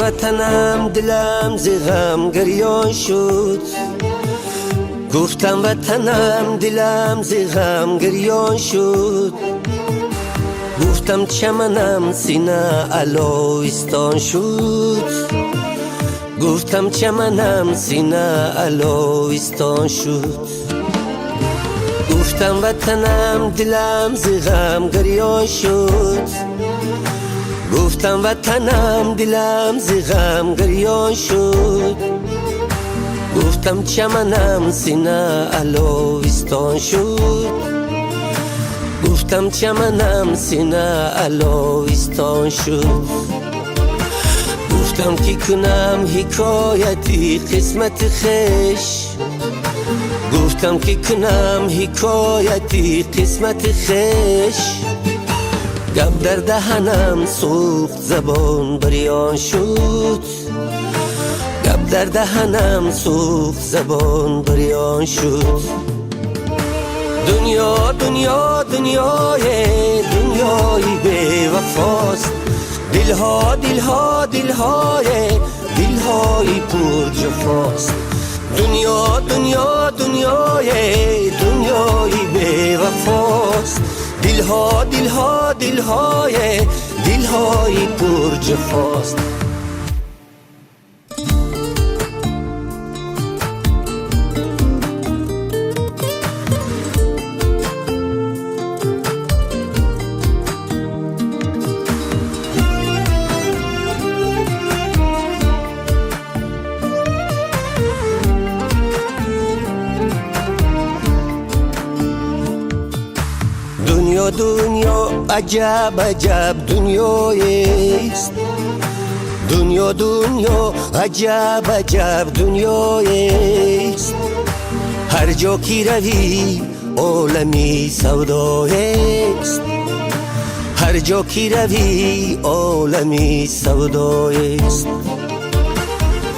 وطنم دلم ز غم گریان شد، گفتم وطنم دلم ز غم گریان شد، گفتم چمنم سینه علویستان شد، گفتم چمنم سینه علویستان شد، گفتم وطنم دلم ز غم گریان شد، گفتم وطنم دلم ز غم گریان شد، گفتم چمنم سینه علویستان شد، گفتم چمنم سینه علویستان شد، گفتم که کنم حکایتی قسمت خش، گفتم که کنم حکایتی قسمت خش، گب در دهنم سوخت زبان بریان شد، گب در دهنم سوخت زبان بریان شد. دنیا دنیا دنیای بی وفاست، دلها دلها دلهای پر جفاست. دنیا دنیای بی وفاست، دلها دلهای پر جفاست. دنیا عجب عجب دنیایست، دنیا عجب عجب دنیایست، هر جا کی روی عالمی سودایست، هر جا کی روی عالمی سودایست.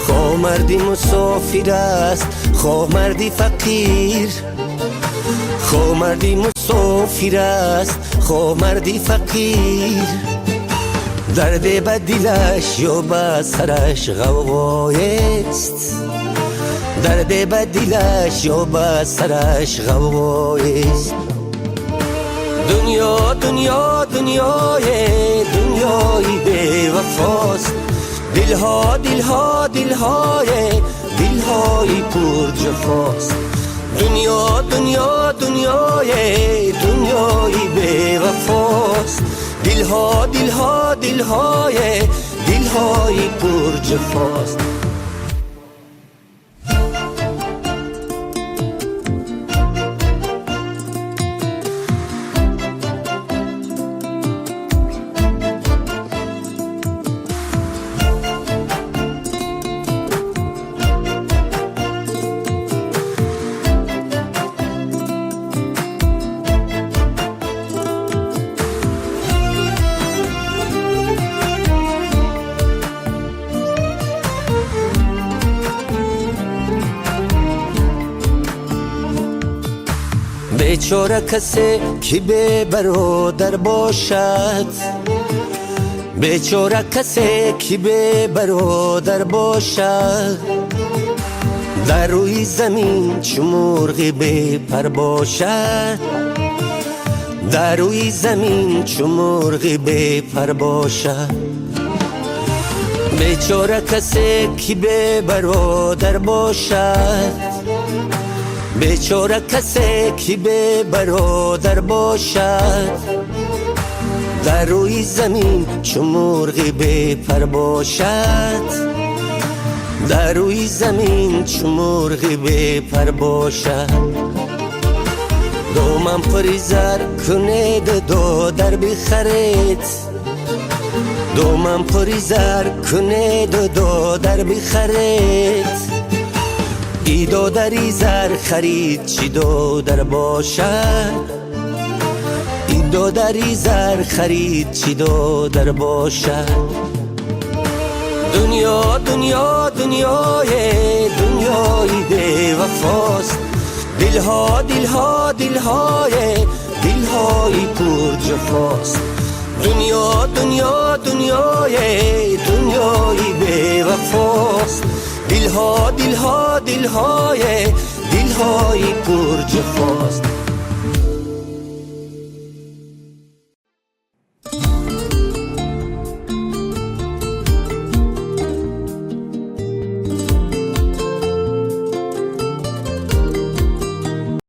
خواه مردی مسافر است، خواه مردی فقیر، خواه مردی مسافر است، خواه مردی فقیر، درد به دلش یا به سرش غوغایست، درد به دلش یا به سرش غوغایست. دنیای بی وفاست، دلها دلهای پر جفاست. دنیا دنیای بی وفاست، دلها دلهای پر جفاست. بیچاره کسی که به برادر باشد، بیچاره کسی که به برادر باشد، در روی زمین چو مرغ بی پر باشد، در روی زمین چو مرغ بی پر باشد. بیچاره کسی که به برادر باشد، بیچاره کسی که به برادر باشد، در روی زمین چو مرغ بی پر باشد، در روی زمین چو مرغ بی پر باشد. دومم پری زر کنید دو در بخرید، دومم پری زر کنید دو در بخرید، ای دو دری زر خرید چی دو در باشد، ای دو دری زر خرید چی دو در باشد. دنیای بی وفاست، دلها دلهای پر جفاست. دنیای بی وفاست. دلهای پر جفاست.